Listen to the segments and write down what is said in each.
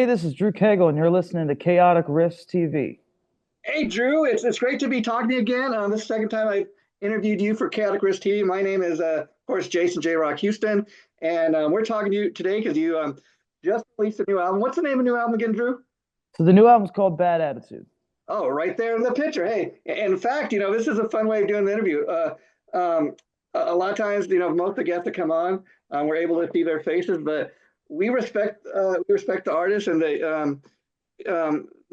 Hey, this is Drew Cagle, and you're listening to Chaotic Riffs TV. Hey, Drew, it's great to be talking to you again. This is the second time I've interviewed you for Guitarist TV. My name is, of course, Jason J. Rock Houston, and we're talking to you today because you just released a new album. What's the name of the new album again, Drew? So the new album's called Bad Attitude. Oh, right there in the picture. Hey, in fact, this is a fun way of doing the interview. A lot of times, most of the guests that come on, we're able to see their faces, but we respect the artists and that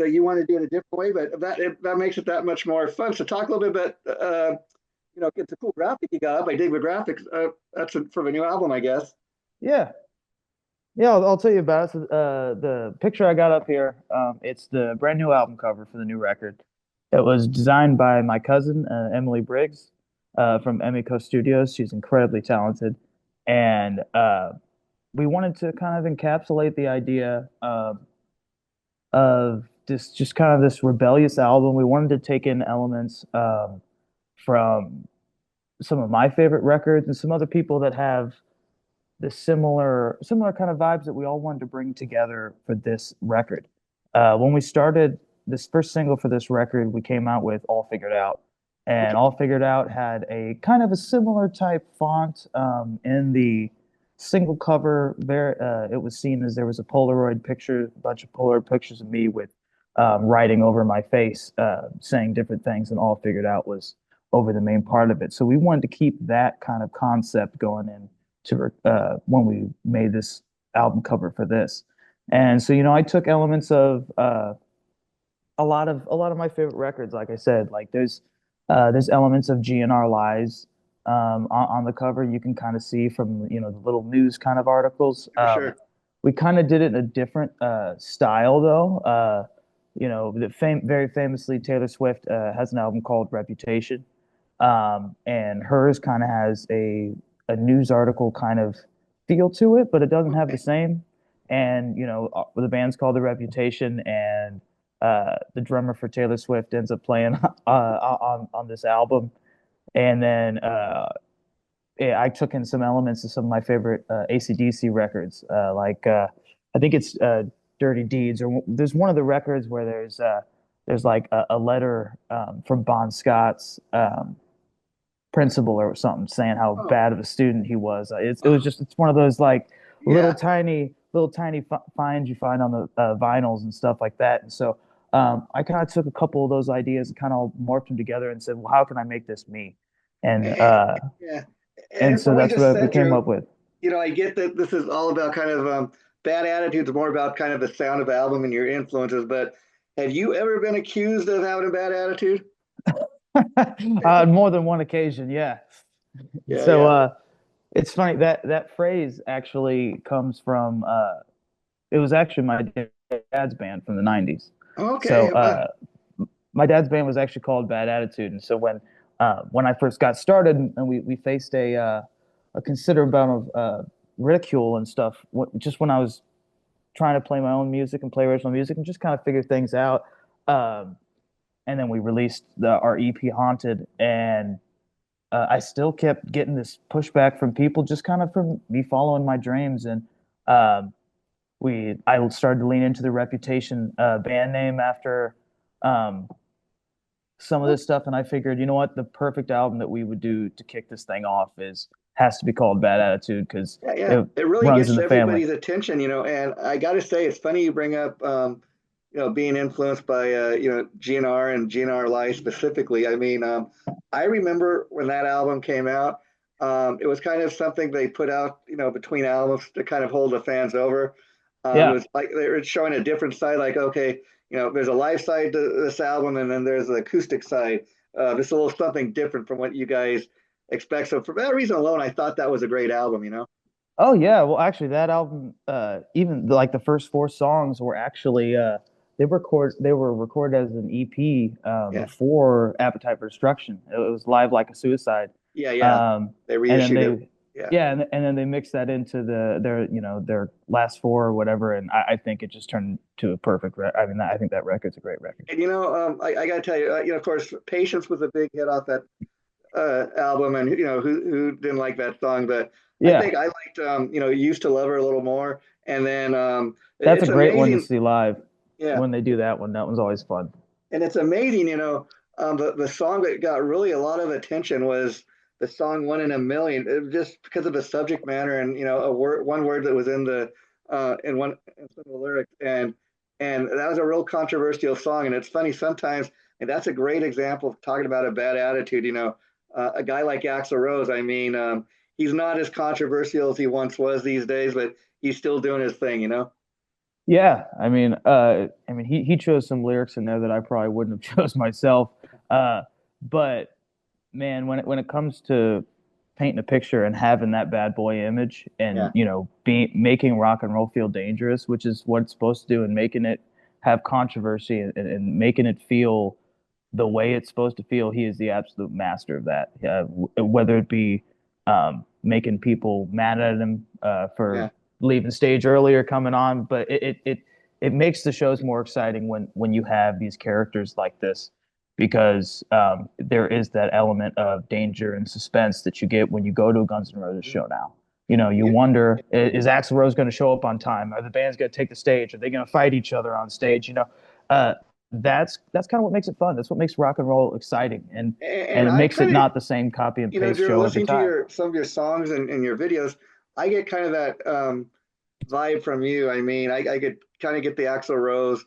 you want to do it a different way, but that makes it that much more fun. So talk a little bit about, it's a cool graphic you got up. I dig the graphics. That's from a new album, I guess. Yeah, yeah, I'll tell you about it. So, the picture I got up here, it's the brand new album cover for the new record. It was designed by my cousin, Emily Briggs, from Emiko Studios. She's incredibly talented, and we wanted to kind of encapsulate the idea of this just kind of this rebellious album. We wanted to take in elements from some of my favorite records and some other people that have the similar kind of vibes that we all wanted to bring together for this record. When we started this first single for this record, we came out with All Figured Out. And Okay. All Figured Out had a kind of a similar type font in the single cover. There, it was seen as there was a Polaroid picture, a bunch of Polaroid pictures of me with writing over my face, saying different things, and All Figured Out was over the main part of it. So we wanted to keep that kind of concept going in to when we made this album cover for this. And so, I took elements of a lot of my favorite records. Like I said, like there's elements of GNR Lies on the cover. You can kind of see from the little news kind of articles. For sure. We kind of did it in a different style though. Very famously, Taylor Swift has an album called Reputation, and hers kind of has a news article kind of feel to it, but it doesn't have the Okay. same. And the band's called The Reputation, and the drummer for Taylor Swift ends up playing on this album. And then yeah, I took in some elements of some of my favorite AC/DC records, I think it's Dirty Deeds, or there's one of the records where there's like a letter from Bon Scott's principal or something saying how Oh, bad of a student he was. It's one of those like yeah. little tiny finds you find on the vinyls and stuff like that. And so I kind of took a couple of those ideas and kind of morphed them together and said, well, how can I make this me? And And, yeah. and And from so what you that's just what we said, came Drew, up with. I get that this is all about kind of bad attitudes, more about kind of the sound of the album and your influences. But have you ever been accused of having a bad attitude? On more than one occasion, yeah. Yeah, So yeah. it's funny that that phrase actually comes from it was actually my dad's band from the 90s. So Okay. my dad's band was actually called Bad Attitude, and so when I first got started and we faced a considerable amount of ridicule and stuff just when I was trying to play my own music and play original music and just kind of figure things out. Um, and then we released our EP Haunted, and I still kept getting this pushback from people just kind of from me following my dreams. And um, I started to lean into the Reputation band name after um, some of this stuff, and I figured, you know what, the perfect album that we would do to kick this thing off is has to be called Bad Attitude because Yeah, yeah. it It really runs gets in the family. everybody's attention, and I got to say, it's funny you bring up, being influenced by, GNR and GNR Live specifically. I mean, I remember when that album came out, it was kind of something they put out, between albums to kind of hold the fans over. It Yeah. was like they were showing a different side, like, okay, there's a live side to this album, and then there's the acoustic side. It's a little something different from what you guys expect. So for that reason alone, I thought that was a great album. Oh yeah. Well, actually, that album, even like the first four songs were actually they were recorded as an EP Yeah, before Appetite for Destruction. It was Live Like a Suicide. yeah, yeah. Um, They and then reissued it. Yeah, yeah, and then they mixed that into their last four or whatever, and I think it just turned to a perfect. I mean, I think that record's a great record. and I got to tell you, of course, Patience was a big hit off that album, and who didn't like that song, but I Yeah. think I liked Used to Love Her a little more. And then That's a it's great one to amazing. see live Yeah, when they do that one. That one's always fun. and it's amazing, the song that got really a lot of attention was the song "One in a Million," just because of the subject matter and one word that was in some of the lyrics, and that was a real controversial song. And it's funny sometimes, and that's a great example of talking about a bad attitude. A guy like Axl Rose, I mean, he's not as controversial as he once was these days, but he's still doing his thing. Yeah, I mean, he chose some lyrics in there that I probably wouldn't have chose myself. But man, when it comes to painting a picture and having that bad boy image, and Yeah, be making rock and roll feel dangerous, which is what it's supposed to do, and making it have controversy, and making it feel the way it's supposed to feel, he is the absolute master of that. Whether it be making people mad at him for yeah, leaving stage early or coming on, but it makes the shows more exciting when you have these characters like this, because there is that element of danger and suspense that you get when you go to a Guns N' Roses show now. You yeah. wonder, is Axl Rose going to show up on time? Are the bands going to take the stage? Are they going to fight each other on stage? Uh, that's kind of what makes it fun. That's what makes rock and roll exciting, and And it I makes it kind of, not the same copy and paste Drew, show every listening to time. your some of your songs and your videos, I get kind of that vibe from you. I mean, I could kind of get the Axl Rose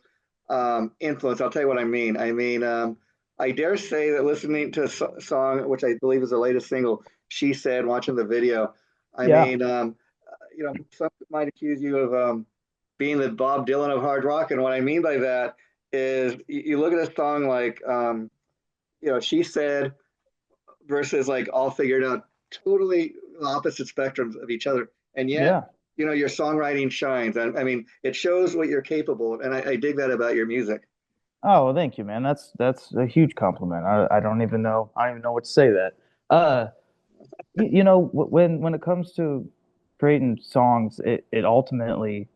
influence. I'll tell you what I mean. I dare say that listening to a song, which I believe is the latest single, "She Said," watching the video, I Yeah, mean, some might accuse you of being the Bob Dylan of hard rock, and what I mean by that is you look at a song like, "She Said," versus like all figured out, totally opposite spectrums of each other. And yet, yeah. your songwriting shines. I mean, it shows what you're capable of. And I dig that about your music. Oh, well, thank you, man. That's a huge compliment. I don't even know. I don't even know what to say to that. Uh, when it comes to creating songs, it ultimately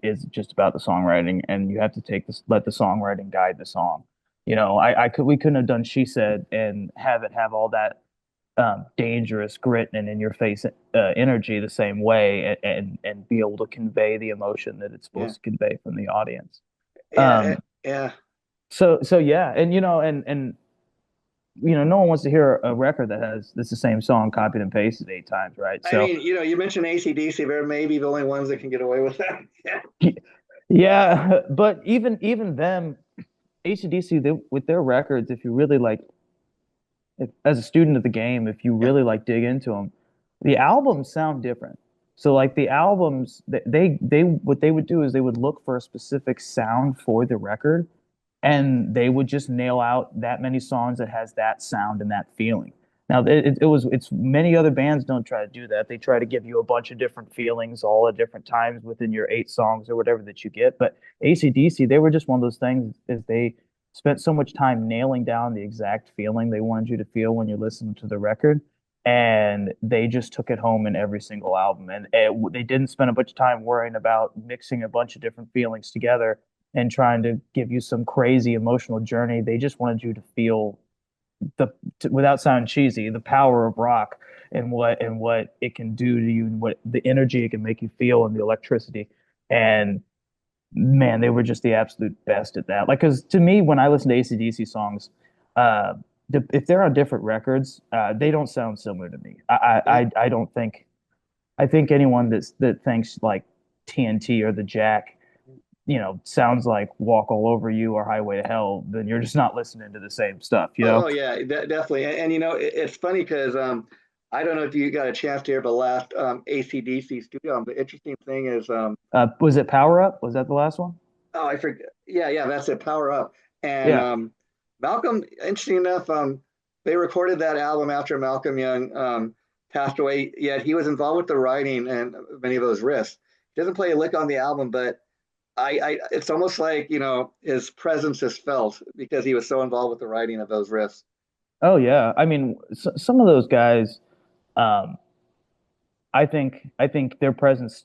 is just about the songwriting, and you have to let the songwriting guide the song. We couldn't have done "She Said" and have all that dangerous grit and in your face energy the same way, and be able to convey the emotion that it's Yeah. supposed to convey from the audience. Yeah. Um, Yeah. so yeah, and no one wants to hear a record that has this the same song copied and pasted 8 times, right? I So mean, you mentioned AC/DC. They're maybe the only ones that can get away with that. Yeah. yeah, but even them, AC/DC, with their records, if you really like, as a student of the game, if you Yeah. really like dig into them, the albums sound different. So like the albums, they what they would do is they would look for a specific sound for the record, and they would just nail out that many songs that has that sound and that feeling. Now it's many other bands don't try to do that. They try to give you a bunch of different feelings all at different times within your 8 songs or whatever that you get. But AC/DC, they were just one of those things, is they spent so much time nailing down the exact feeling they wanted you to feel when you listen to the record. And they just took it home in every single album. And they didn't spend a bunch of time worrying about mixing a bunch of different feelings together and trying to give you some crazy emotional journey. They just wanted you to feel without sounding cheesy, the power of rock, and what it can do to you, and what the energy it can make you feel, and the electricity. And man, they were just the absolute best at that. Like, because to me, when I listen to AC/DC songs, uh, if they're on different records, they don't sound similar to me. Yeah. I don't think. I think anyone that thinks like TNT or the Jack, sounds like Walk All Over You or Highway to Hell, then you're just not listening to the same stuff, you know? Oh, yeah, definitely. And it's funny because I don't know if you got a chance to hear the last AC/DC studio album. The interesting thing is, Was it Power Up? Was that the last one? oh, I forget. Yeah, that's it. Power Up. And Yeah. Malcolm, interesting enough, they recorded that album after Malcolm Young passed away. Yet he was involved with the writing and many of those riffs. He doesn't play a lick on the album, but it's almost like his presence is felt because he was so involved with the writing of those riffs. Oh yeah. I mean, some of those guys, um, I think their presence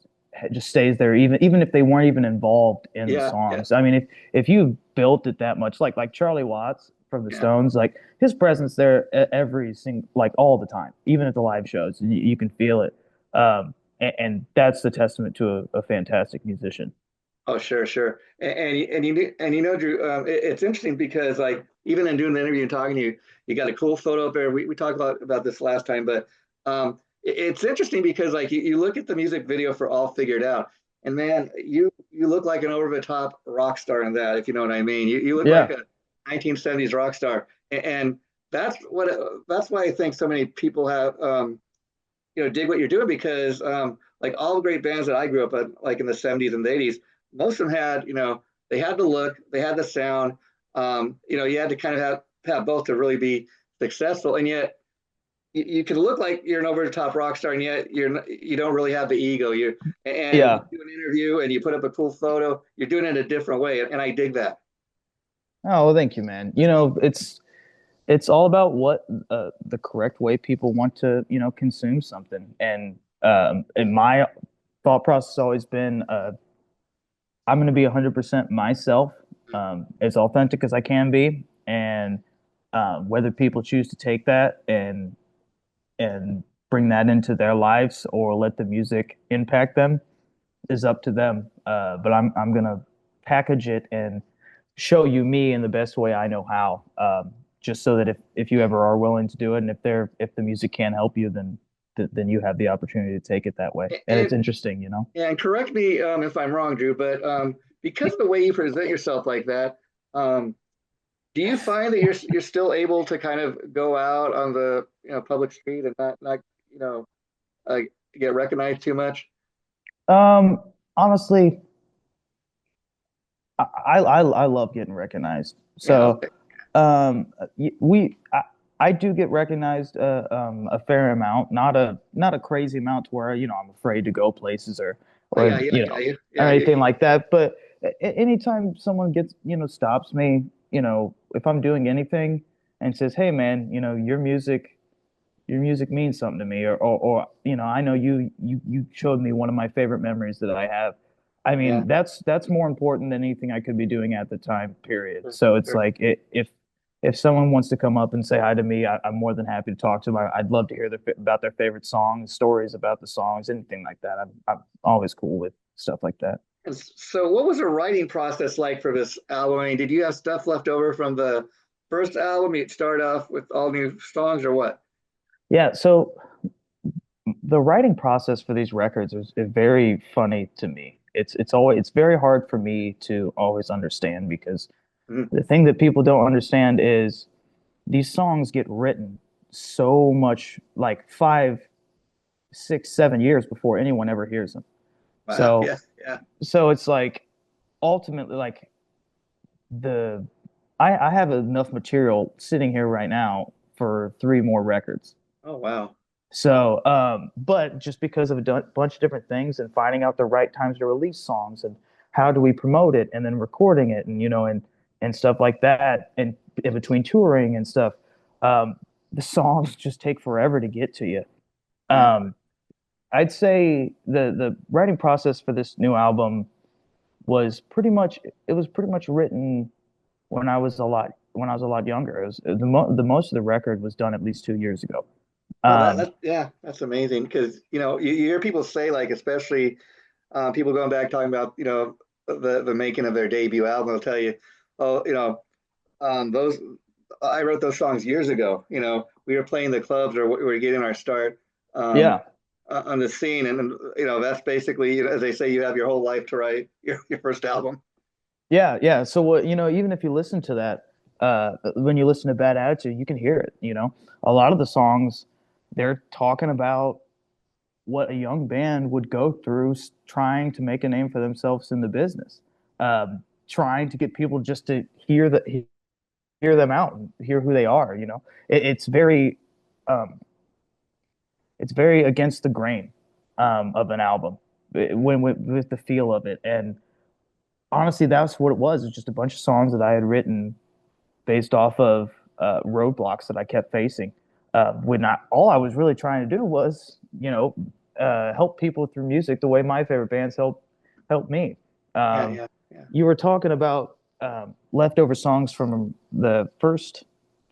just stays there, even if they weren't even involved in the Yeah, yeah, songs. I mean, if you built it that much, like Charlie Watts from the yeah. Stones, like his presence there every single, like all the time, even at the live shows, you can feel it. and that's the testament to a fantastic musician. Oh, sure, sure. And you know, Drew, it's interesting because like even in doing the interview and talking to you, you got a cool photo up there. We talked about this last time, but it's interesting because like you look at the music video for All Figured Out, and man, you look like an over the top rock star in that, if you know what I mean. You look like Yeah. a 1970s rock star, and that's why I think so many people have dig what you're doing because like all the great bands that I grew up in, like in the 70s and the 80s, most of them had, they had the look, they had the sound. You had to kind of have both to really be successful. And yet you can look like you're an over the top rock star, and yet you don't really have the ego. And you Yeah. do an interview and you put up a cool photo. You're doing it a different way, and I dig that. Oh, well, thank you, man. It's all about what the correct way people want to, consume something. And my thought process has always been, I'm going to be 100% myself, as authentic as I can be, and whether people choose to take that and bring that into their lives or let the music impact them is up to them. But I'm gonna package it and show you me in the best way I know how. Just so that if you ever are willing to do it, and if the music can help you, then you have the opportunity to take it that way. And it's And interesting, you know. and correct me if I'm wrong, Drew, but because of the way you present yourself like that, um, do you find that you're still able to kind of go out on the public street and not you know uh, get recognized too much? Honestly, I love getting recognized. Yeah, So okay. I do get recognized a fair amount, not a crazy amount to where I'm afraid to go places Oh or yeah, yeah, I got you. or Yeah, anything like that. But anytime someone gets stops me, if I'm doing anything and says, "Hey man, your music means something to me," or I know you showed me one of my favorite memories that I have. I yeah, mean, that's more important than anything I could be doing at the time, period. sure, So it's sure. like if someone wants to come up and say hi to me, I'm more than happy to talk to them. I'd love to hear about their favorite songs, stories about the songs, anything like that. I'm always cool with stuff like that. And so, what was the writing process like for this album? I mean, did you have stuff left over from the first album? You'd start off with all new songs, or what? Yeah, so the writing process for these records is very funny to me. It's very hard for me to always understand because Mhm. the thing that people don't understand is these songs get written so much like 5, 6, 7 years before anyone ever hears them. Wow, So yeah, yeah. so it's like ultimately like the I have enough material sitting here right now for 3 more records. Oh wow. So, but just because of a bunch of different things and finding out the right times to release songs and how do we promote it and then recording it and and stuff like that and in between touring and stuff, um, the songs just take forever to get to you. Yeah. Um, I'd say the writing process for this new album was pretty much written when I was a lot younger. It was the most of the record was done at least 2 years ago. Well, Um, yeah, that's amazing because you hear people say like, especially people going back talking about the making of their debut album. They'll tell you, oh, those I wrote those songs years ago. We were playing the clubs or we were getting our start um, yeah. on the scene, and that's basically as they say, you have your whole life to write your first album. Yeah, yeah. So what, even if you listen to that, when you listen to Bad Attitude, you can hear it. A lot of the songs, they're talking about what a young band would go through trying to make a name for themselves in the business, trying to get people just to hear them out and hear who they are. It's um, it's very against the grain of an album when with the feel of it. And honestly, that's what it was. It's just a bunch of songs that I had written based off of roadblocks that I kept facing. When all I was really trying to do was, help people through music the way my favorite bands help me. Yeah, Um, yeah, yeah. you were talking about leftover songs from the first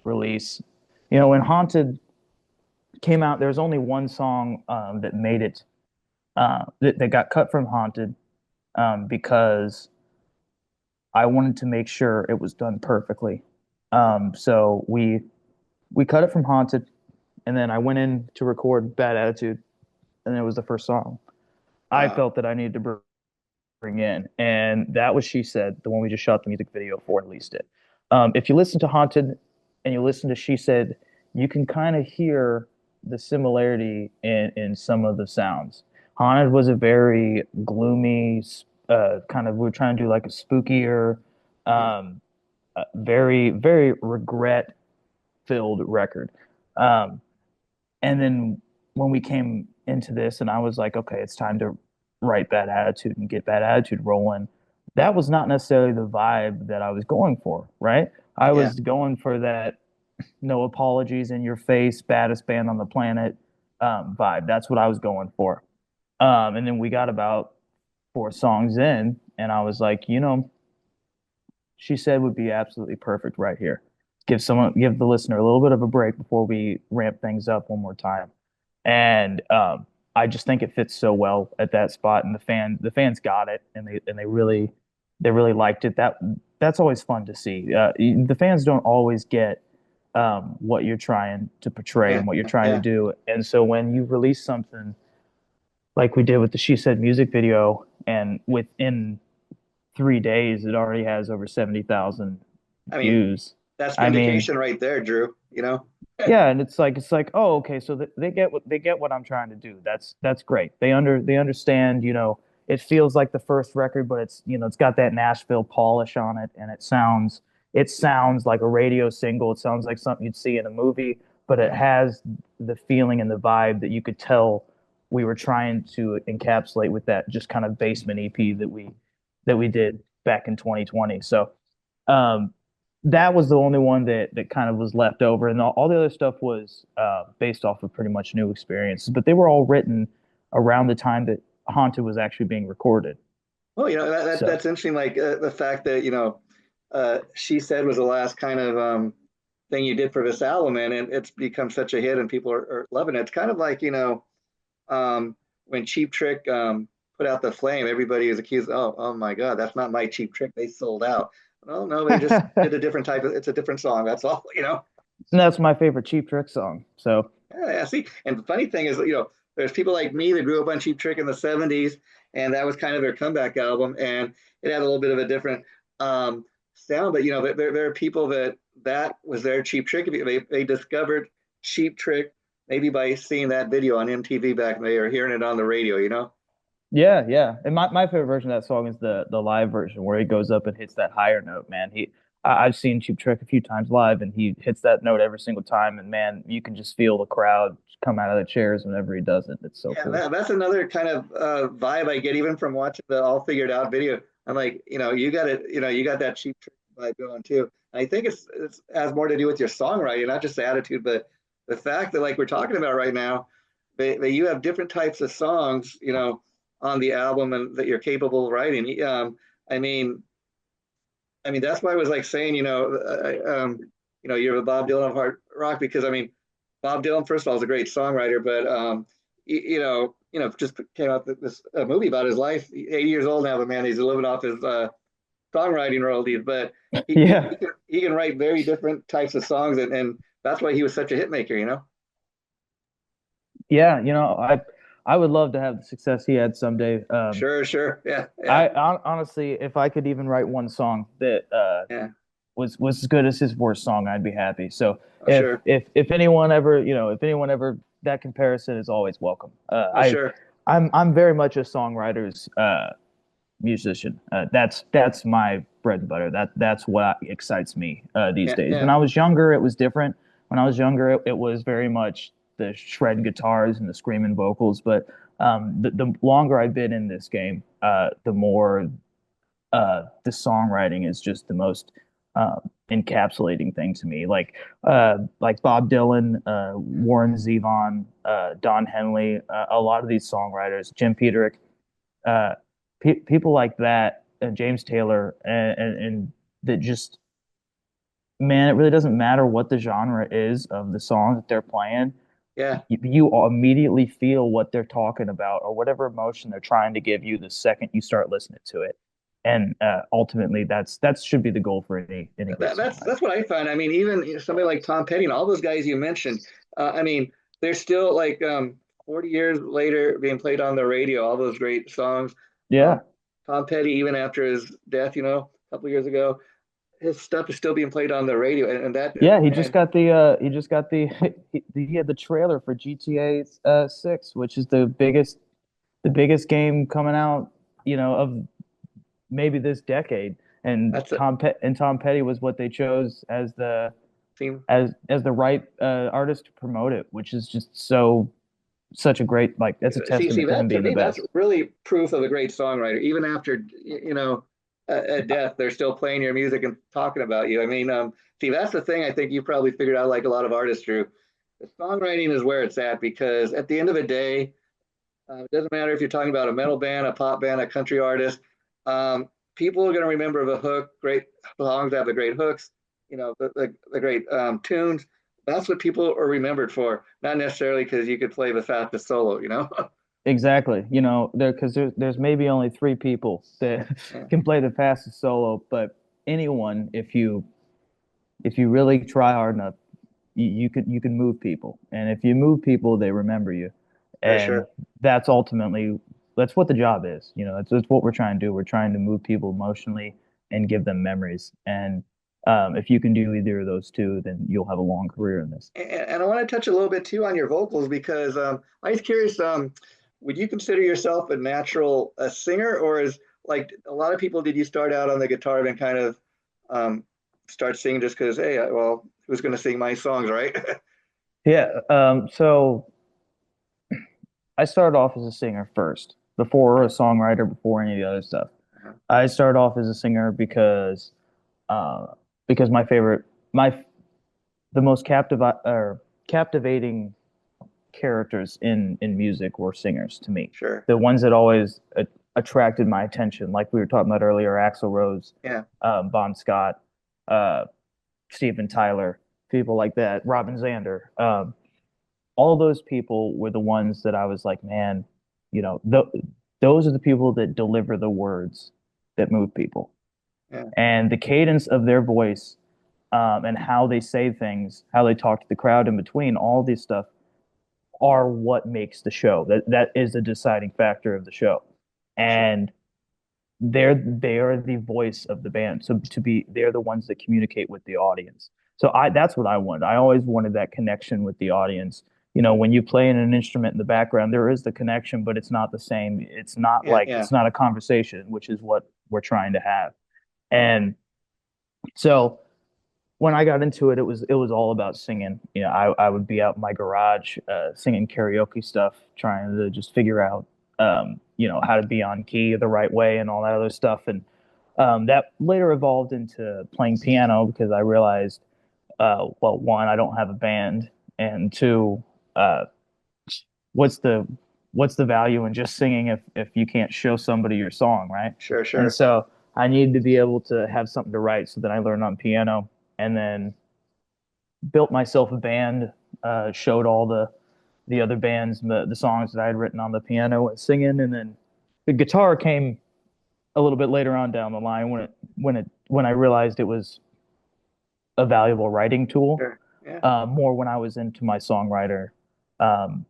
release. When Haunted came out, there was only one song that made it that got cut from Haunted, because I wanted to make sure it was done perfectly. So we cut it from Haunted, and then I went in to record Bad Attitude, and it was the first song I Wow. felt that I needed to bring in, and that was She Said, the one we just shot the music video for and released it. If you listen to Haunted and you listen to She Said, you can kind of hear the similarity in some of the sounds. Haunted was a very gloomy, kind of, we were trying to do like a spookier, Mhm. um, very, very regret filled record. Um, and then when we came into this, and I was like, okay, it's time to write Bad Attitude and get Bad Attitude rolling. That was not necessarily the vibe that I was going for, right? I Yeah. was going for that no apologies in your face, baddest band on the planet vibe. That's what I was going for. And then we got about 4 songs in, and I was like, She Said would be absolutely perfect right here. Give the listener a little bit of a break before we ramp things up one more time. And I just think it fits so well at that spot, and the fans got it, and they really liked it. That's always fun to see. The fans don't always get what you're trying to portray Yeah. and what you're trying to Yeah. do, and so when you release something like we did with the She Said music video, and within 3 days it already has over 70,000 I mean, views. that's I mean, vindication right there, Drew. yeah, and it's like, oh, okay, so they get what I'm trying to do. That's great. They understand, it feels like the first record, but it's got that Nashville polish on it, and it sounds like a radio single. It sounds like something you'd see in a movie, but it has the feeling and the vibe that you could tell we were trying to encapsulate with that just kind of basement EP that we did back in 2020. So um, that was the only one that kind of was left over, and all the other stuff was based off of pretty much new experiences. But they were all written around the time that Haunted was actually being recorded. Well, So that's interesting. Like the fact that She Said was the last kind of thing you did for this album, and it's become such a hit, and people are loving it. It's kind of like when Cheap Trick put out the Flame, everybody was accused. Oh my God, that's not my Cheap Trick. They sold out. No, no, they just did a different type of. It's a different song. That's all. that's my favorite Cheap Trick song. So Yeah, yeah, see, and the funny thing is, there's people like me that grew up on Cheap Trick in the '70s, and that was kind of their comeback album, and it had a little bit of a different sound. But there are people that was their Cheap Trick. They discovered Cheap Trick maybe by seeing that video on MTV back then, or hearing it on the radio. yeah, yeah. And my favorite version of that song is the live version where he goes up and hits that higher note, man. I've seen Cheap Trick a few times live, and he hits that note every single time, and man, you can just feel the crowd come out of the chairs whenever he does it. It's so Yeah, cool. that's another kind of vibe I get even from watching the All Figured Out video. I'm like, you got it, you got that Cheap Trick vibe going too. And I think it's has more to do with your songwriting, not just the attitude, but the fact that like we're talking about right now, that you have different types of songs, on the album and that you're capable of writing. I mean, that's why I was like saying, you're a Bob Dylan of hard rock because I mean, Bob Dylan, first of all, is a great songwriter, but just came out this movie about his life. 80 years old now, but man, he's living off his songwriting royalties. But Yeah. he can write very different types of songs, and that's why he was such a hit maker. Yeah, I would love to have the success he had someday. Sure, sure, yeah, yeah, Honestly, if I could even write one song that yeah, was as good as his worst song, I'd be happy. So oh, sure, if anyone ever, if anyone ever, that comparison is always welcome. oh, sure, I'm very much a songwriter's musician. That's my bread and butter. That's what excites me these yeah, days. When yeah, I was younger, it was different. When I was younger, it was very much the shred guitars and the screaming vocals. But the longer I've been in this game, the more the songwriting is just the most encapsulating thing to me. Like Bob Dylan, Warren Zevon, Don Henley, a lot of these songwriters, Jim Peterick, uh, people like that, James Taylor, and that just, man, it really doesn't matter what the genre is of the song that they're playing. Yeah. You immediately feel what they're talking about or whatever emotion they're trying to give you the second you start listening to it. And ultimately, that should be the goal for any great That's songwriter. what I find. I mean, even somebody like Tom Petty and all those guys you mentioned. I mean, they're still like 40 years later being played on the radio. All those great songs. Um, Yeah, Tom Petty, even after his death, a couple years ago, his stuff is still being played on the radio, and that yeah. man, He just got the he had the trailer for GTA 6, which is the biggest game coming out, of maybe this decade. And that's a Tom Petty was what they chose as the theme. as the right artist to promote it, which is just such a great, like, that's a See testament to him that to being the me, that's best. really proof of a great songwriter. Even after a death, they're still playing your music and talking about you. I mean, see, that's the thing I think you probably figured out, like a lot of artists, Drew. The songwriting is where it's at because at the end of the day, it doesn't matter if you're talking about a metal band, a pop band, a country artist. Um, People are going to remember the hook. Great songs have the great hooks, the great tunes. That's what people are remembered for, not necessarily because you could play the fastest solo. Exactly. Because there's maybe only three people that Yeah. can play the fastest solo, but anyone, if you really try hard enough, you can move people, and if you move people, they remember you, For sure. and that's ultimately that's what the job is. That's what we're trying to do. We're trying to move people emotionally and give them memories, and if you can do either of those two, then you'll have a long career in this. And I want to touch a little bit too on your vocals because I was curious. Would you consider yourself a natural a singer, or is like a lot of people? Did you start out on the guitar and kind of um, start singing just because? Hey, well, who's going to sing my songs, right? Yeah. So I started off as a singer first, before a songwriter, before any of the other stuff. Uh-huh. I started off as a singer uh, because my the most captivating characters in music were singers to me. Sure. The ones that always attracted my attention, like we were talking about earlier, Axl Rose, Yeah. Bon Scott, uh, Steven Tyler, people like that, Robin Zander. All those people were the ones that I was like, man, those are the people that deliver the words that move people, Yeah. and the cadence of their voice, and how they say things, how they talk to the crowd in between, all this stuff are what makes the show. That is the deciding factor of the show, Sure. and they are the voice of the band. So they're the ones that communicate with the audience. So that's what I wanted. I always wanted that connection with the audience. When you play in an instrument in the background, there is the connection, but it's not the same. It's not Yeah. like Yeah. it's not a conversation, which is what we're trying to have. And so when I got into it, it was all about singing. I would be out in my garage, singing karaoke stuff, trying to just figure out, how to be on key the right way and all that other stuff. And that later evolved into playing piano because I realized, well, one, I don't have a band, and two, uh, what's the what's the value in just singing if you can't show somebody your song, right? Sure. And Sure. so I needed to be able to have something to write. So then I learned on piano, and then built myself a band, showed all the other bands the songs that I had written on the piano and singing, and then the guitar came a little bit later on down the line when I realized it was a valuable writing tool. Sure. Yeah. More when I was into my songwriter, um,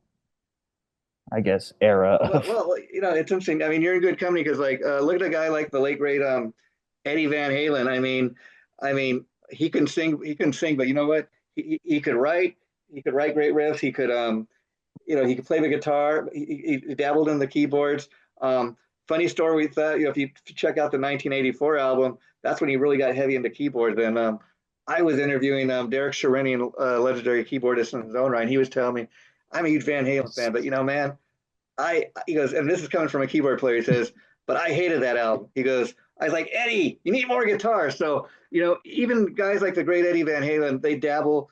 I guess, era of. Well, it's interesting. I mean, you're in good company because, like, look at a guy like the late great Eddie Van Halen. I mean, he can sing. He can sing, but you know what? He could write. He could write great riffs. He could play the guitar. He dabbled in the keyboards. Funny story with that. If you check out the 1984 album, that's when he really got heavy into keyboards. And I was interviewing Derek Sherinian, legendary keyboardist in his own right. And he was telling me, I'm a huge Van Halen fan, but man, he goes, and this is coming from a keyboard player. He says, but I hated that album. He goes, I was like, Eddie, you need more guitar. So, even guys like the great Eddie Van Halen, they dabble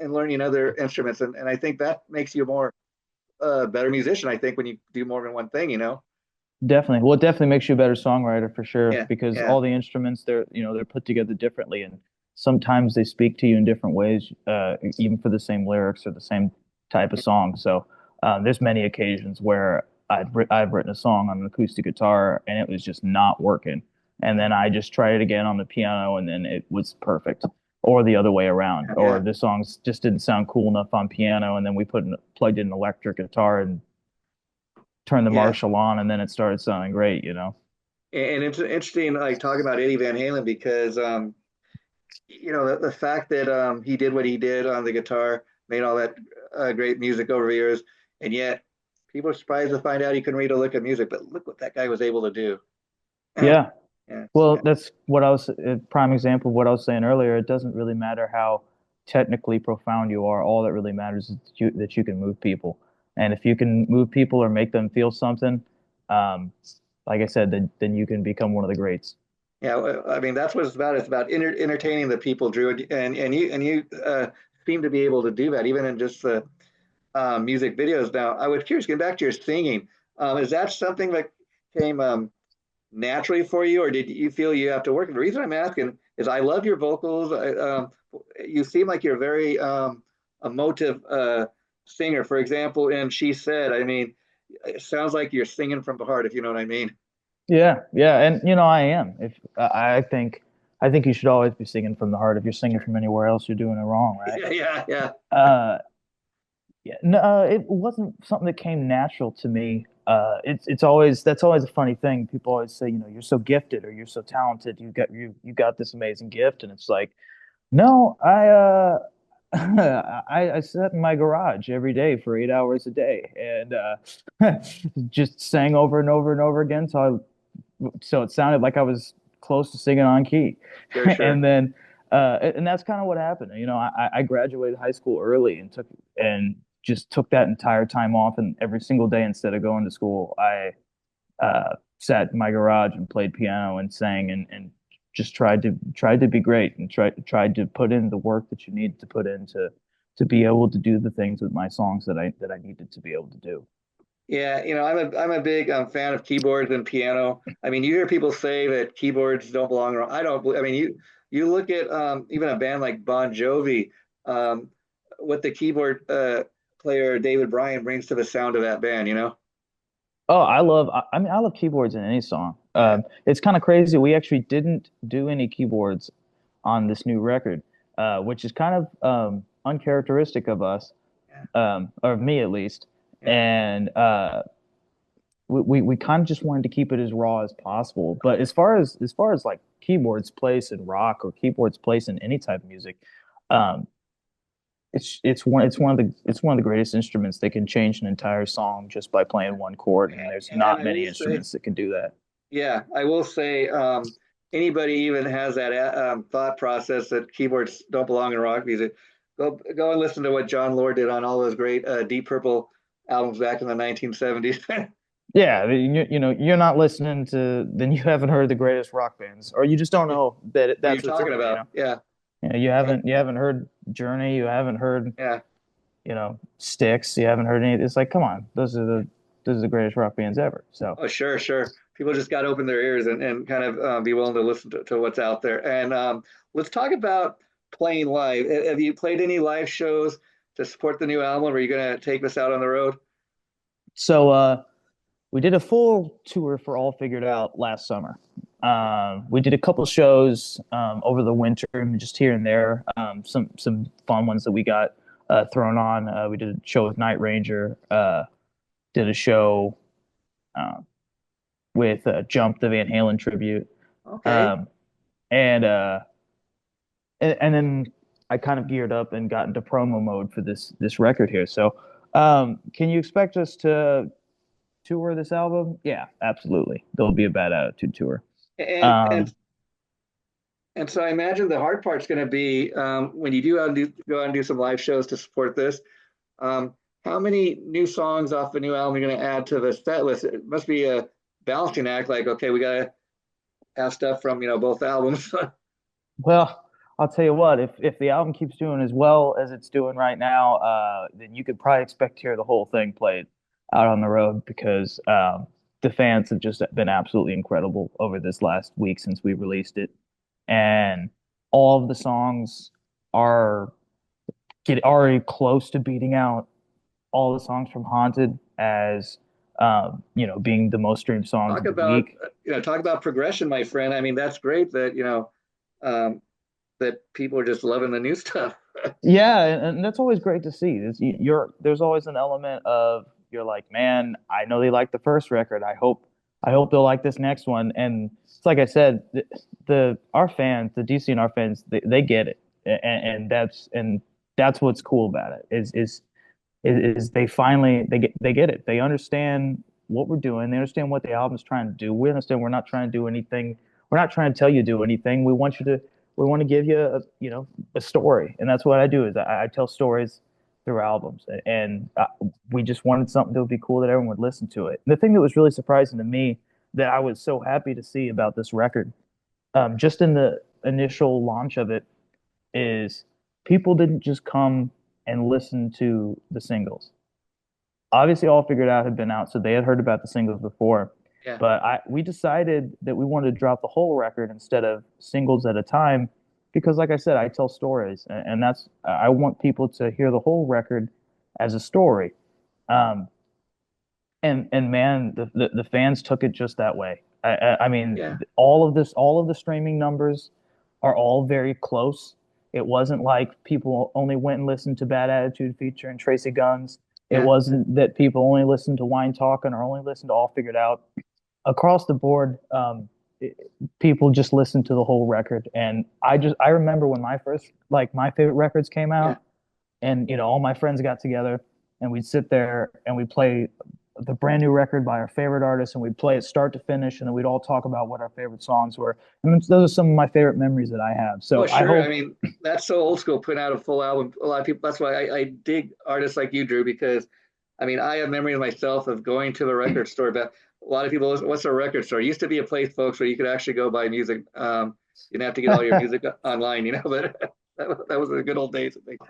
in learning other instruments. And I think that makes you a more better musician, I think, when you do more than one thing. Definitely. Well, it definitely makes you a better songwriter for sure Yeah. because Yeah. all the instruments they're put together differently, and sometimes they speak to you in different ways, even for the same lyrics or the same type of song. So there's many occasions where I've written a song on an acoustic guitar and it was just not working, and then I just tried it again on the piano and then it was perfect, or the other way around, or Yeah, the songs just didn't sound cool enough on piano, and then we plugged in an electric guitar and turned the yeah. Marshall on, and then it started sounding great, you know. And it's interesting, like talking about Eddie Van Halen because the fact that he did what he did on the guitar, made all that great music over the years, and yet people are surprised to find out he couldn't read or look at music. But look what that guy was able to do. Yeah. Yeah, Well, yeah, that's what I was a prime example of what I was saying earlier. It doesn't really matter how technically profound you are. All that really matters is that you can move people. And if you can move people or make them feel something, um, like I said, then you can become one of the greats. yeah. I mean, that's what it's about. It's about entertaining the people, Drew, and you seem to be able to do that, even in just the music videos. Now, I was curious, getting back to your singing, is that something that came naturally for you, or did you feel you have to work? The reason I'm asking is I love your vocals. You seem like you're a very emotive singer. For example, in She Said, I mean, it sounds like you're singing from the heart, if you know what I mean. Yeah, yeah, and I am. If I think you should always be singing from the heart. If you're singing from anywhere else, you're doing it wrong, right? Yeah, yeah, yeah. Uh, Yeah, no, it wasn't something that came natural to me. It's always that's always a funny thing. People always say, you know, you're so gifted or you're so talented. You got this amazing gift, and it's like, no, I sat in my garage every day for 8 hours a day and just sang over and over and over again. So it sounded like I was close to singing on key, Sure, sure. and then and that's kind of what happened. You know, I graduated high school early and just took that entire time off, and every single day instead of going to school, I sat in my garage and played piano and sang and just tried to be great and tried to put in the work that you need to put in to be able to do the things with my songs that I needed to be able to do. Yeah, I'm a big fan of keyboards and piano. I mean, you hear people say that keyboards don't belong around. I don't. I mean, you look at even a band like Bon Jovi, um, what the keyboard player David Bryan brings to the sound of that band. You know? Oh, I mean, I love keyboards in any song. Yeah, It's kind of crazy. We actually didn't do any keyboards on this new record, which is kind of uncharacteristic of us, yeah, or of me at least. yeah. And we kind of just wanted to keep it as raw as possible. But as far as like keyboards place in rock or keyboards place in any type of music, um, it's one of the greatest instruments that can change an entire song just by playing one chord, and there's And not I will many say, instruments that can do that. yeah, I will say, anybody even has that thought process that keyboards don't belong in rock music, go and listen to what John Lord did on all those great Deep Purple albums back in the 1970s. Yeah, you know, you're not listening to, then you haven't heard the greatest rock bands, or you just don't know that What you're that's what's in talking there. about. Yeah. You know, And, you haven't heard Journey, you haven't heard, yeah. you know, Styx, you haven't heard any. It's like, come on, those are the greatest rock bands ever. So, Oh, sure, sure. People just got to open their ears and kind of be willing to listen to what's out there. And let's talk about playing live. Have you played any live shows to support the new album? Or are you going to take this out on the road? so we did a full tour for All Figured Out last summer. We did a couple shows over the winter, just here and there. Some fun ones that we got thrown on. We did a show with Night Ranger. Did a show uh, with Jump, the Van Halen tribute, Okay. um, and, uh, and then I kind of geared up and got into promo mode for this record here. So, can you expect us to tour this album? Yeah, absolutely. There'll be a Bad Attitude tour. And and Um, and so I imagine the hard part's going to be when you go out and do some live shows to support this. Um, how many new songs off the new album you're going to add to the set list? It must be a balancing act. Like, okay, we got to have stuff from both albums. well, I'll tell you what, if the album keeps doing as well as it's doing right now, then you could probably expect to hear the whole thing played out on the road because the fans have just been absolutely incredible over this last week since we released it, and all of the songs are get already close to beating out all the songs from Haunted as being the most streamed songs Talk of the about week. talk about progression, my friend. I mean, that's great that um, that people are just loving the new stuff. Yeah, and that's always great to see. There's always an element of you're like, man, I know they like the first record. I hope they'll like this next one. And it's like I said, the our fans, the DC and R fans, they get it, and that's what's cool about it is they finally they get it. They understand what we're doing. They understand what the album's trying to do. We understand we're not trying to do anything. We're not trying to tell you to do anything. We want to give you a story, and that's what I do is I tell stories through albums, and we just wanted something that would be cool that everyone would listen to it. And the thing that was really surprising to me that I was so happy to see about this record, just in the initial launch of it, is people didn't just come and listen to the singles. Obviously, All Figured Out had been out, so they had heard about the singles before. Yeah. But we decided that we wanted to drop the whole record instead of singles at a time, because, like I said, I tell stories, and that's I want people to hear the whole record as a story. Um, and man, the fans took it just that way. I mean, Yeah. all of the streaming numbers are all very close. It wasn't like people only went and listened to Bad Attitude featuring Tracy Guns. It Yeah. wasn't that people only listened to Wine Talking or only listened to All Figured Out. Across the board, people just listened to the whole record. And I remember when my favorite records came Yeah. out, and all my friends got together and we'd sit there and we'd play the brand new record by our favorite artist and we'd play it start to finish, and then we'd all talk about what our favorite songs were. And those are some of my favorite memories that I have. Oh, So I sure. I hope. mean, that's so old school putting out a full album. A lot of people, that's why I dig artists like you, Drew, because I mean, I have memories myself of going to the record store. But a lot of people, what's a record store? It used to be a place, folks, where you could actually go buy music. You didn't have to get all your music online, but that was the good old days, I think.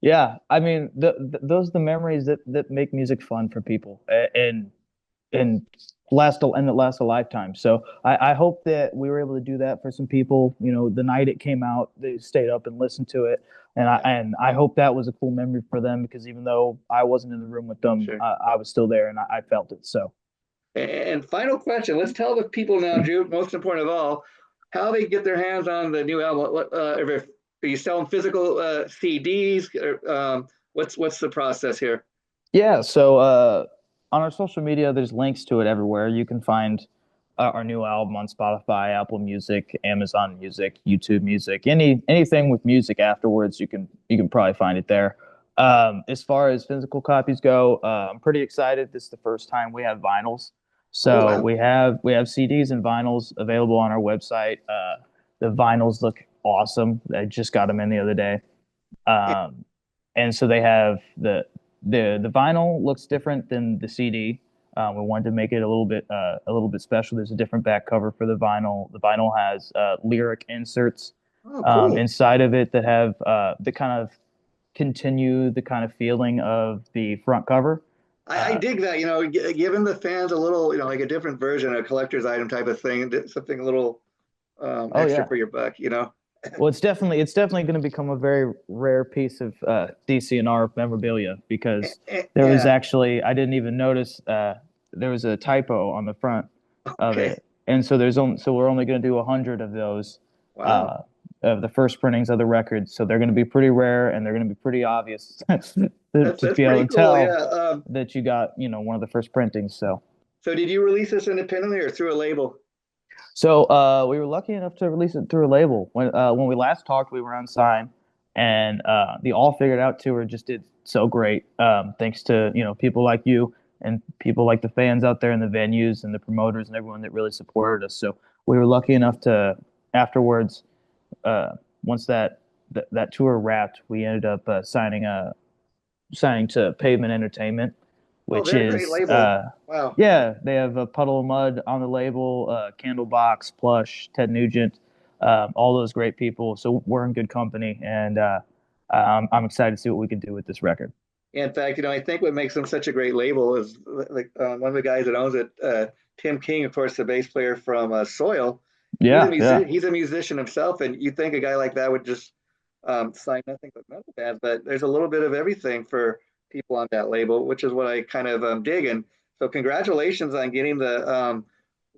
Yeah, I mean, those are the memories that make music fun for people, and that lasts a lifetime. So I hope that we were able to do that for some people. The night it came out, they stayed up and listened to it, and I Yeah, and I hope that was a cool memory for them, because even though I wasn't in the room with them, sure. I was still there and I felt it. So. And final question, let's tell the people now, Drew, most important of all, how they get their hands on the new album. If are you selling physical CDs? Or, what's the process here? Yeah, so on our social media, there's links to it everywhere. You can find our new album on Spotify, Apple Music, Amazon Music, YouTube Music, anything with music afterwards. You can probably find it there. As far as physical copies go, I'm pretty excited. This is the first time we have vinyls, Oh so wow. we have CDs and vinyls available on our website. The vinyls look awesome. I just got them in the other day. Um, and so they have the vinyl looks different than the CD. We wanted to make it a little bit special. There's a different back cover for the vinyl. The vinyl has lyric inserts Oh cool. inside of it that have the kind of continue the kind of feeling of the front cover. I Uh, dig that, giving the fans a little, like a different version, a collector's item type of thing, something a little oh extra yeah. for your buck. Well, it's definitely going to become a very rare piece of DC&R memorabilia, because there was Yeah. actually I didn't even notice there was a typo on the front of Okay. it, and so we're only going to do 100 of those Wow. uh, of the first printings of the record. So they're going to be pretty rare, and they're going to be pretty obvious to That's be pretty able to cool. tell Yeah. that you got one of the first printings. So did you release this independently or through a label? So we were lucky enough to release it through a label. When we last talked, we were on Sign, and the All Figured Out tour just did so great. Thanks to people like you and people like the fans out there in the venues and the promoters and everyone that really supported us. So we were lucky enough to afterwards, uh, once that tour wrapped, we ended up signing to Pavement Entertainment, Oh, which they're a great is label. Wow. yeah, they have a Puddle of Mud on the label, Candlebox, Plush, Ted Nugent, all those great people. So we're in good company, and I'm excited to see what we can do with this record. In fact, I think what makes them such a great label is like one of the guys that owns it, Tim King, of course, the bass player from Soil. Yeah, yeah. He's a musician himself, and you think a guy like that would just sign nothing but metal bands, but there's a little bit of everything for people on that label, which is what I kind of dig. And so congratulations on getting the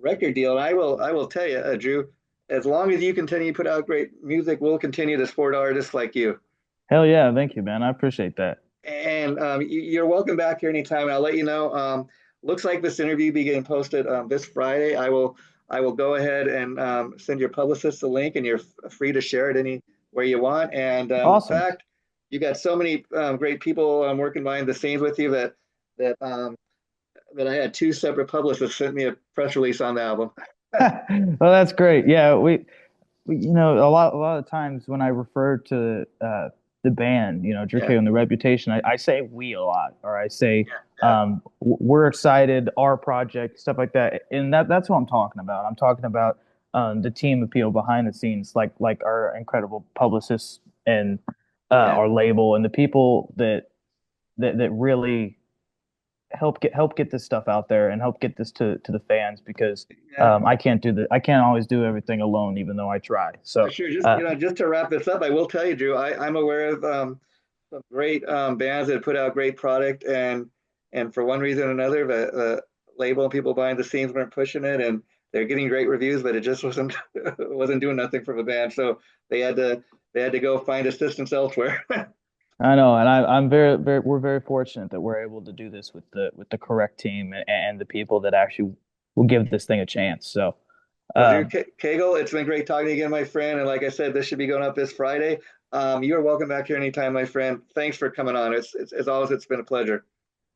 record deal. And I will tell you, Drew, as long as you continue to put out great music, we'll continue to support artists like you. Hell yeah, thank you, man. I appreciate that. And you're welcome back here anytime. And I'll let you know. Looks like this interview be getting posted this Friday. I will go ahead and send your publicist the link, and you're free to share it anywhere you want. And in Awesome. fact, you got so many great people working behind the scenes with you that that I had two separate publicists sent me a press release on the album. Well, that's great. Yeah, you know, a lot of times when I refer to the band, you know, Drew Yeah, Cagle and the Reputation, I say we a lot, or I say yeah, we're excited, our project, stuff like that, and that's what I'm talking about. I'm talking about the team of people behind the scenes, like our incredible publicists and yeah, our label, and the people that really help get this stuff out there and help get this to the fans because yeah. I can't always do everything alone even though I try. For So sure. Just just to wrap this up, I will tell you, Drew, I'm aware of some great bands that put out great product, and for one reason or another, the label and people behind the scenes weren't pushing it, and they're getting great reviews, but it just wasn't wasn't doing nothing for the band. So they had to they had to go find assistance elsewhere. I know, and I'm very we're very fortunate that we're able to do this with the correct team and the people that actually will give this thing a chance. So Well, Drew um, Cagle, it's been great talking to you again, my friend. And like I said, this should be going up this Friday. You're welcome back here anytime, my friend. Thanks for coming on. As always, it's been a pleasure.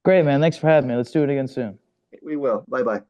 great, man. Thanks for having me. Let's do it again soon. We will. Bye bye.